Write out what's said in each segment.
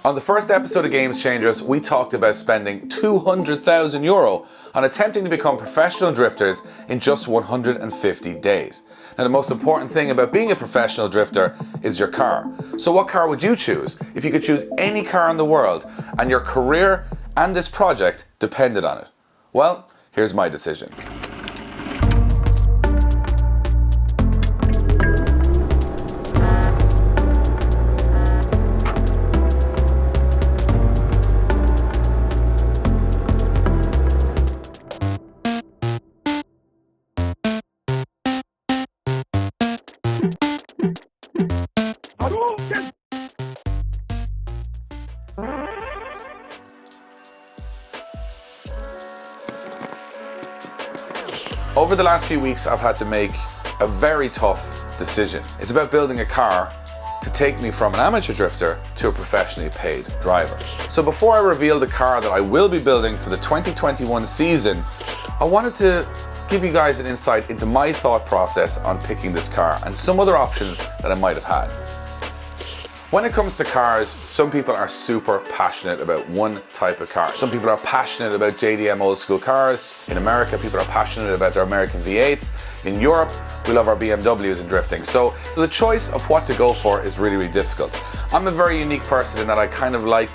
On the first episode of Games Changers, we talked about spending €200,000 on attempting to become professional drifters in just 150 days. Now, the most important thing about being a professional drifter is your car. So what car would you choose if you could choose any car in the world and your career and this project depended on it? Well, here's my decision. Over the last few weeks, I've had to make a very tough decision. It's about building a car to take me from an amateur drifter to a professionally paid driver. So before I reveal the car that I will be building for the 2021 season, I wanted to give you guys an insight into my thought process on picking this car and some other options that I might have had. When it comes to cars, some people are super passionate about one type of car. Some people are passionate about JDM old school cars. In America, people are passionate about their American V8s. In Europe, we love our BMWs in drifting. So the choice of what to go for is really, really difficult. I'm a very unique person in that I kind of like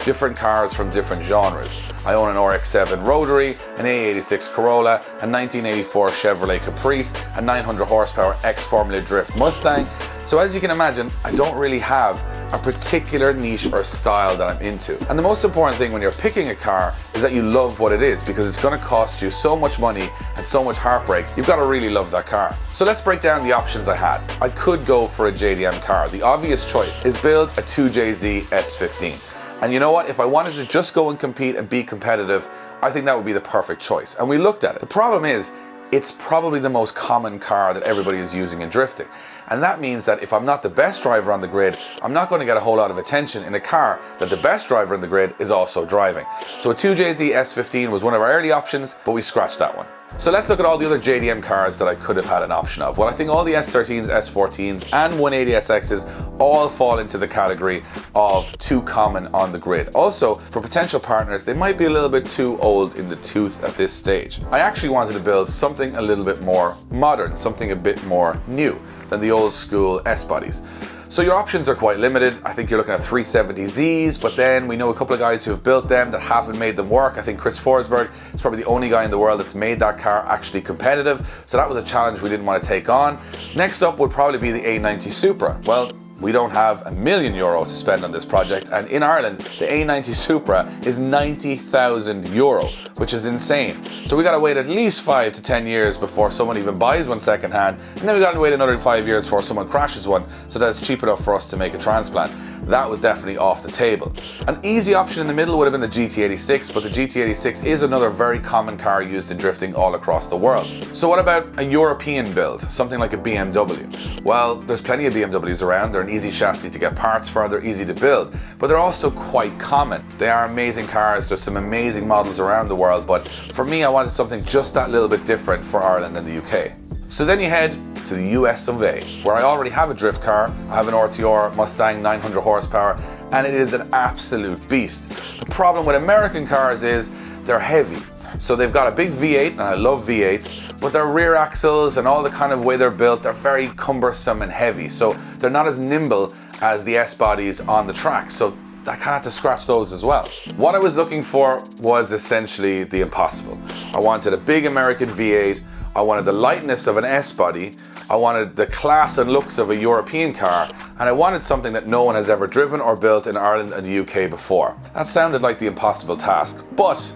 different cars from different genres. I own an RX-7 Rotary, an A86 Corolla, a 1984 Chevrolet Caprice, a 900 horsepower X-Formula Drift Mustang. So as you can imagine, I don't really have a particular niche or style that I'm into. And the most important thing when you're picking a car is that you love what it is, because it's going to cost you so much money and so much heartbreak. You've got to really love that car. So let's break down the options I had. I could go for a JDM car. The obvious choice is build a 2JZ S15. And you know what? If I wanted to just go and compete and be competitive, I think that would be the perfect choice. And we looked at it. The problem is, it's probably the most common car that everybody is using in drifting. And that means that if I'm not the best driver on the grid, I'm not going to get a whole lot of attention in a car that the best driver in the grid is also driving. So a 2JZ S15 was one of our early options, but we scratched that one. So let's look at all the other JDM cars that I could have had an option of. Well, I think all the S13s, S14s, and 180SXs all fall into the category of too common on the grid. Also, for potential partners, they might be a little bit too old in the tooth at this stage. I actually wanted to build something a little bit more modern, something a bit more new than the old school S-bodies. So your options are quite limited. I think you're looking at 370Zs, but then we know a couple of guys who have built them that haven't made them work. I think Chris Forsberg is probably the only guy in the world that's made that car actually competitive. So that was a challenge we didn't want to take on. Next up would probably be the A90 Supra. Well, we don't have €1 million to spend on this project, and in Ireland, the A90 Supra is €90,000, which is insane. So we gotta wait at least 5 to 10 years before someone even buys one secondhand, and then we gotta wait another 5 years before someone crashes one, so that it's cheap enough for us to make a transplant. That was definitely off the table. An easy option in the middle would have been the GT86, but the GT86 is another very common car used in drifting all across the world. So what about a European build, something like a BMW? Well, there's plenty of BMWs around. They're an easy chassis to get parts for, they're easy to build, but they're also quite common. They are amazing cars, there's some amazing models around the world, but for me, I wanted something just that little bit different for Ireland and the UK. So then you head to the US of A, where I already have a drift car. I have an RTR Mustang 900 horsepower, and it is an absolute beast. The problem with American cars is they're heavy. So they've got a big V8, and I love V8s, but their rear axles and all the kind of way they're built, they're very cumbersome and heavy. So they're not as nimble as the S-bodies on the track. So I kind of had to scratch those as well. What I was looking for was essentially the impossible. I wanted a big American V8, I wanted the lightness of an S-body, I wanted the class and looks of a European car, and I wanted something that no one has ever driven or built in Ireland and the UK before. That sounded like the impossible task, but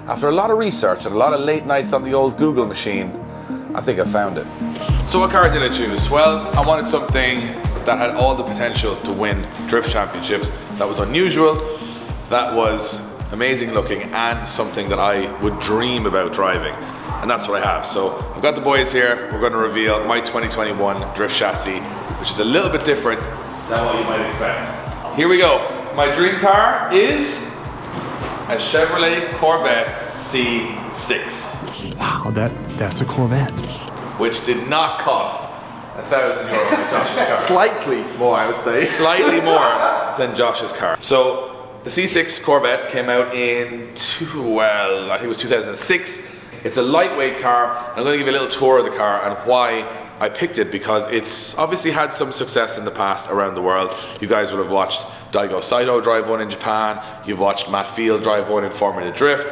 after a lot of research and a lot of late nights on the old Google machine, I think I found it. So what car did I choose? Well, I wanted something that had all the potential to win drift championships, that was unusual, that was amazing looking, and something that I would dream about driving. And that's what I have. So I've got the boys here. We're going to reveal my 2021 drift chassis, which is a little bit different than what you might expect. Here we go. My dream car is a Chevrolet Corvette C6. Wow, that's a Corvette. Which did not cost €1,000 like Josh's car. Slightly more, I would say. Slightly more than Josh's car. So the C6 Corvette came out in, I think it was 2006. It's a lightweight car. I'm going to give you a little tour of the car and why I picked it, because it's obviously had some success in the past around the world. You guys will have watched Daigo Saito drive one in Japan. You've watched Matt Field drive one in Formula Drift.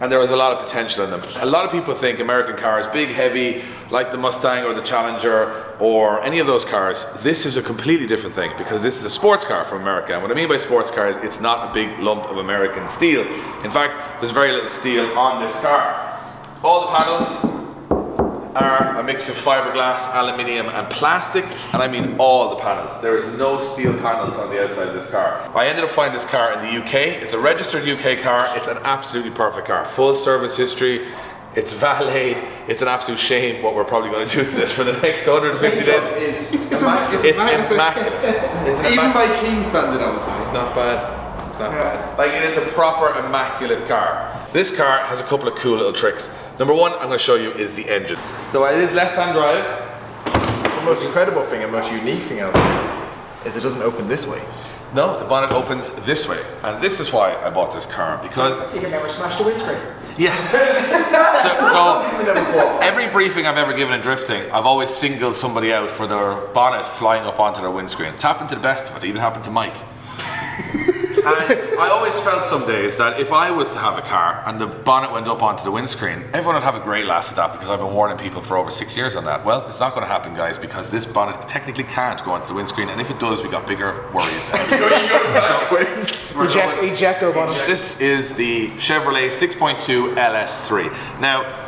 And there was a lot of potential in them. A lot of people think American cars, big, heavy, like the Mustang or the Challenger or any of those cars. This is a completely different thing, because this is a sports car from America. And what I mean by sports car is it's not a big lump of American steel. In fact, there's very little steel on this car. All the panels are a mix of fiberglass, aluminium and plastic, and I mean all the panels. There is no steel panels on the outside of this car. I ended up finding this car in the UK. It's a registered UK car. It's an absolutely perfect car. Full service history. It's valeted. It's an absolute shame what we're probably going to do to this for the next 150 days. It's immaculate. Even by King standard, I would say. It's not bad. Not bad. Like, it is a proper immaculate car. This car has a couple of cool little tricks. Number one, I'm going to show you is the engine. So it is left-hand drive. The most incredible thing and most unique thing out there is it doesn't open this way. No, the bonnet opens this way. And this is why I bought this car, because you can never smash the windscreen. yeah. so every briefing I've ever given in drifting, I've always singled somebody out for their bonnet flying up onto their windscreen. It's happened to the best of it. It even happened to Mike. And I always felt some days that if I was to have a car and the bonnet went up onto the windscreen, everyone would have a great laugh at that, because I've been warning people for over 6 years on that. Well, it's not going to happen, guys, because this bonnet technically can't go onto the windscreen, and if it does, we got bigger worries. Eject our bonnet. This is the Chevrolet 6.2 LS3. Now,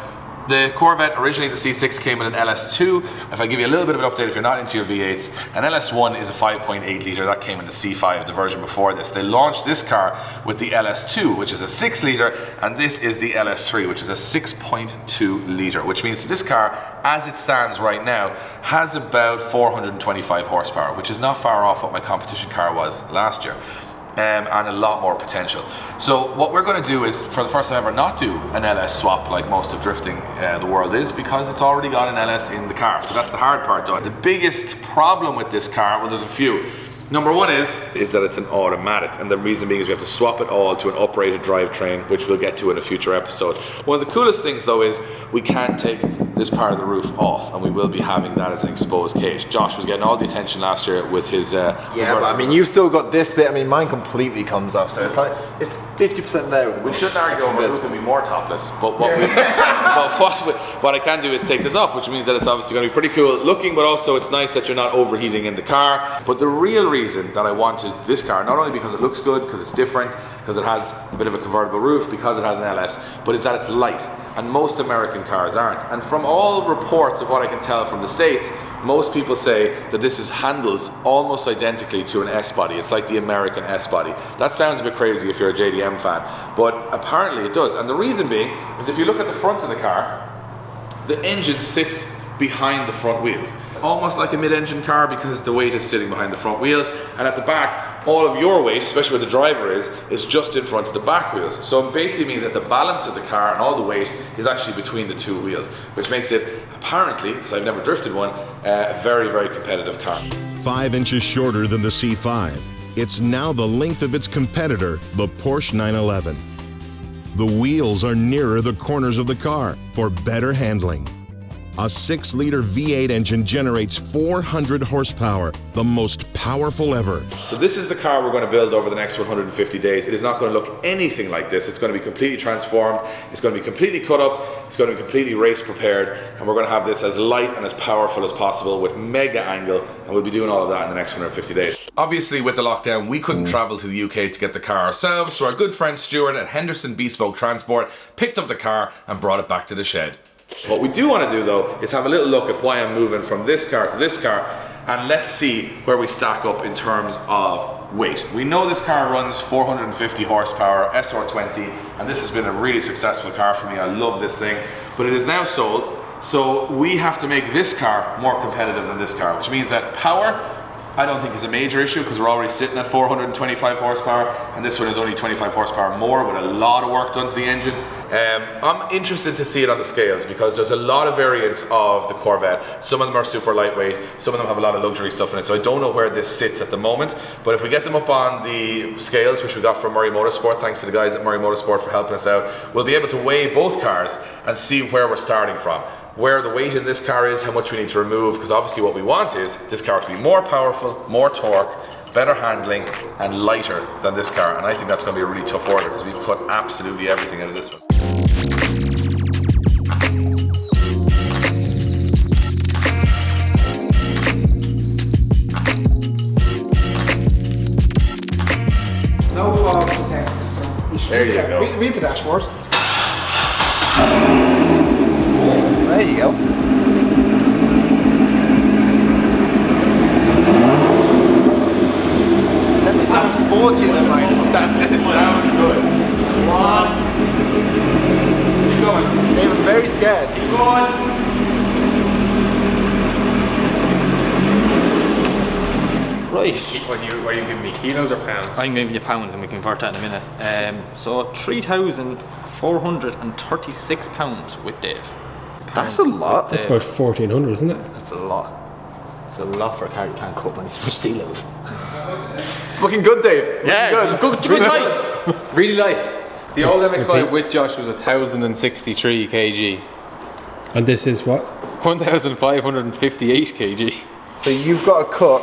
the Corvette, originally the C6 came in an LS2. If I give you a little bit of an update, if you're not into your V8s, an LS1 is a 5.8 litre. That came in the C5, the version before this. They launched this car with the LS2, which is a 6 litre, and this is the LS3, which is a 6.2 litre, which means that this car, as it stands right now, has about 425 horsepower, which is not far off what my competition car was last year. And a lot more potential. So what we're going to do is, for the first time ever, not do an LS swap like most of drifting the world is, because it's already got an LS in the car. So that's the hard part done. The biggest problem with this car, well, there's a few. Number one is that it's an automatic, and the reason being is we have to swap it all to an uprated drivetrain, which we'll get to in a future episode. One of the coolest things though is we can take this part of the roof off, and we will be having that as an exposed cage. Josh was getting all the attention last year with his yeah, but I mean, you've still got this bit. I mean, mine completely comes off, so it's like it's 50% there. We shouldn't argue over who can be more topless, but what what I can do is take this off, which means that it's obviously going to be pretty cool looking, but also it's nice that you're not overheating in the car. But the real reason that I wanted this car, not only because it looks good, because it's different, because it has a bit of a convertible roof, because it has an LS, but is that it's light, and most American cars aren't. And from all reports of what I can tell from the States, most people say that this handles almost identically to an S-body. It's like the American S-body. That sounds a bit crazy if you're a JDM fan, but apparently it does. And the reason being is if you look at the front of the car, the engine sits behind the front wheels. Almost like a mid-engine car, because the weight is sitting behind the front wheels, and at the back, all of your weight, especially where the driver is just in front of the back wheels. So it basically means that the balance of the car and all the weight is actually between the two wheels, which makes it, apparently, because I've never drifted one, a very, very competitive car. 5 inches shorter than the C5, it's now the length of its competitor, the Porsche 911. The wheels are nearer the corners of the car for better handling. A 6-liter V8 engine generates 400 horsepower, the most powerful ever. So this is the car we're going to build over the next 150 days. It is not going to look anything like this. It's going to be completely transformed. It's going to be completely cut up. It's going to be completely race prepared. And we're going to have this as light and as powerful as possible with mega angle. And we'll be doing all of that in the next 150 days. Obviously, with the lockdown, we couldn't travel to the UK to get the car ourselves. So our good friend Stuart at Henderson Bespoke Transport picked up the car and brought it back to the shed. What we do want to do though is have a little look at why I'm moving from this car to this car, and let's see where we stack up in terms of weight. We know this car runs 450 horsepower, SR20, and this has been a really successful car for me. I love this thing, but it is now sold, so we have to make this car more competitive than this car, which means that power I don't think is a major issue because we're already sitting at 425 horsepower and this one is only 25 horsepower more with a lot of work done to the engine. I'm interested to see it on the scales because there's a lot of variants of the Corvette. Some of them are super lightweight, some of them have a lot of luxury stuff in it, so I don't know where this sits at the moment, but if we get them up on the scales, which we got from Murray Motorsport, thanks to the guys at Murray Motorsport for helping us out, we'll be able to weigh both cars and see where we're starting from, where the weight in this car is, how much we need to remove, because obviously what we want is this car to be more powerful, more torque, better handling and lighter than this car, and I think that's going to be a really tough order because we've cut absolutely everything out of this one. No fog detected. So There you go. Read the dashboard. There you go. That sounds sportier than mine is standard. Sounds good. Keep going. They were very scared. Keep going. Right. What are you giving me, kilos or pounds? I'm going to give you pounds and we can convert that in a minute. So 3,436 pounds with Dave. That's a lot. That's about 1,400, isn't it? That's a lot. It's a lot for a car you can't cut when you so much steel out. It's looking good, Dave. Yeah, good size. Really light. The old MX-5 with Josh was 1,063 kg. And this is what? 1,558 kg. So you've got to cut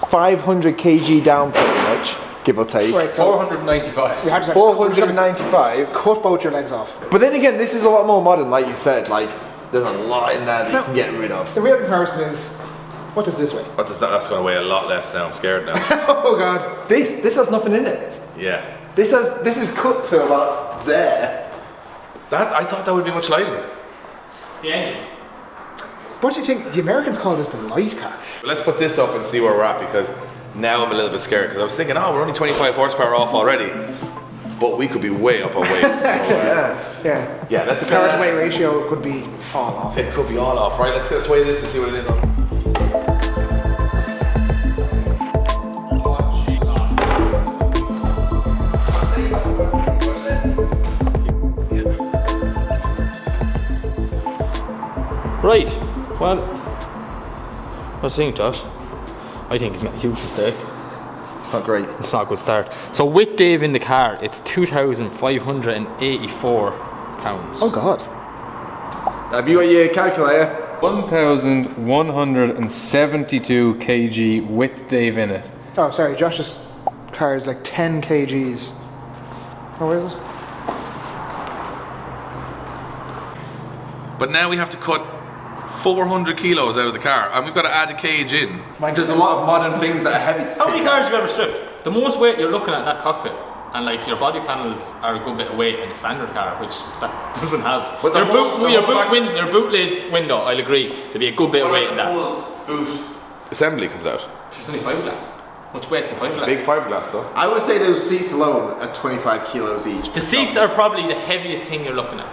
500 kg down pretty much, give or take. Right, so 495. we had to 495. cut both your legs off. But then again, this is a lot more modern, like you said. Like, there's a lot in there that you can get rid of. The real comparison is, what does this weigh? What does that? That's going to weigh a lot less now. I'm scared now. Oh god. This has nothing in it. Yeah. This is cut to about there. That I thought that would be much lighter. The engine. What do you think? The Americans call this the light car. Let's put this up and see where we're at because now I'm a little bit scared because I was thinking, oh, we're only 25 horsepower off already, but we could be way up on weight. So, Yeah. yeah, let's. The power to weight ratio could be all off. It could be all off, right? Let's weigh this and see what it is on. Right. Well, what do you think, Josh? I think he's made a huge mistake. It's not great. It's not a good start. So with Dave in the car, it's 2,584 pounds. Oh god. Have you got your calculator? 1,172 kg with Dave in it. Oh, sorry, Josh's car is like 10 kgs. Oh, where is it? But now we have to cut 400 kilos out of the car, and we've got to add a cage in. There's a lot of modern things that are heavy to How many take. cars have you ever stripped? The most weight you're looking at in that cockpit, and like your body panels are a good bit of weight in a standard car, which that doesn't have. But the your whole- the whole back- your boot lid window, I'll agree, there'd be a good bit of weight in that. boot assembly comes out. It's only fiberglass. Much weight's in fiberglass. Big fiberglass though. I would say those seats alone are 25 kilos each. The seats are probably the heaviest thing you're looking at.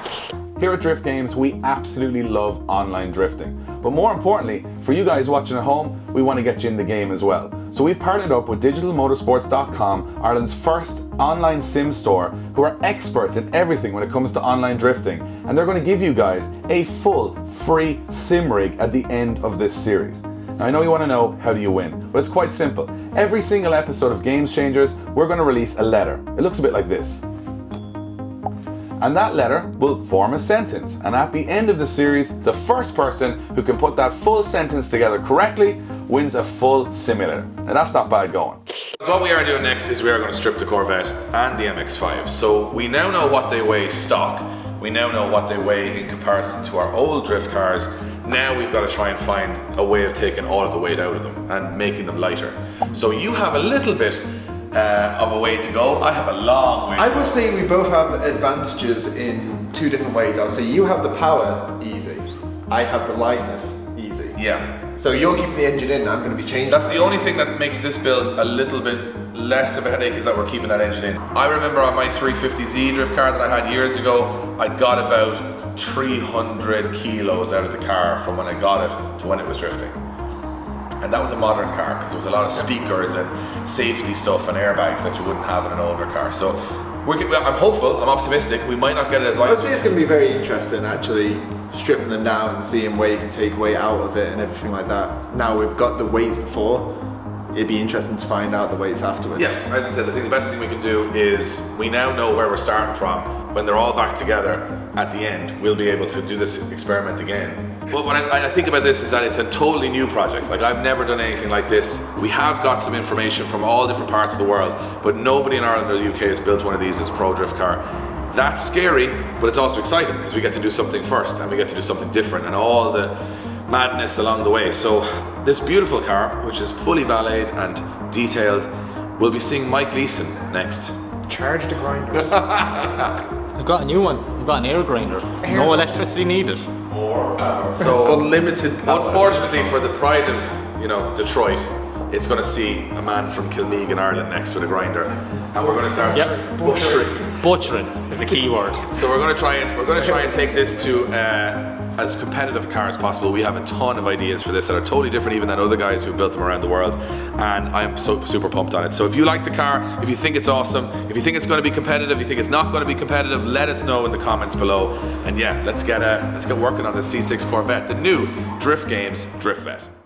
Here at Drift Games, we absolutely love online drifting. But more importantly, for you guys watching at home, we want to get you in the game as well. So we've partnered up with digitalmotorsports.com, Ireland's first online sim store, who are experts in everything when it comes to online drifting. And they're going to give you guys a full free sim rig at the end of this series. Now I know you want to know how do you win, but it's quite simple. Every single episode of Games Changers, we're going to release a letter. It looks a bit like this. And that letter will form a sentence. And at the end of the series, the first person who can put that full sentence together correctly wins a full simulator. Now that's not bad going. So what we are doing next is we are going to strip the Corvette and the MX-5. So we now know what they weigh stock. We now know what they weigh in comparison to our old drift cars. Now we've got to try and find a way of taking all of the weight out of them and making them lighter. So you have a little bit of a way to go. I have a long way to I go. would say we both have advantages in two different ways. I would say you have the power, easy. I have the lightness, easy. Yeah. So you're keeping the engine in, I'm going to be changing. That's the only thing that makes this build a little bit less of a headache is that we're keeping that engine in. I remember on my 350Z drift car that I had years ago, I got about 300 kilos out of the car from when I got it to when it was drifting. And that was a modern car because there was a lot of speakers and safety stuff and airbags that you wouldn't have in an older car. So I'm hopeful, I'm optimistic. We might not get it as light. I'd say it's going to be very interesting actually stripping them down and seeing where you can take weight out of it and everything like that. Now we've got the weights before, it'd be interesting to find out the weights afterwards. Yeah, as I said, I think the best thing we can do is we now know where we're starting from. When they're all back together at the end, we'll be able to do this experiment again. But when I think about this is that it's a totally new project. Like, I've never done anything like this. We have got some information from all different parts of the world, but nobody in Ireland or the UK has built one of these as a pro drift car. That's scary, but it's also exciting because we get to do something first and we get to do something different and all the madness along the way. So this beautiful car, which is fully valeted and detailed, we'll be seeing Mike Leeson next. Charge the grinder. I've got a new one. I've got an air grinder. No electricity needed. So Unlimited power. unfortunately for the pride of, you know, Detroit, it's going to see a man from Kilmeagan, Ireland next with a grinder, and we're going to start butchering. Butchering is the key word. So we're going to try and take this to as competitive a car as possible. We have a ton of ideas for this that are totally different even than other guys who've built them around the world, and I'm so super pumped on it. So if you like the car, if you think it's awesome, if you think it's going to be competitive, you think it's not going to be competitive, let us know in the comments below. And yeah, let's get working on this C6 Corvette, the new Drift Games Drift Vet.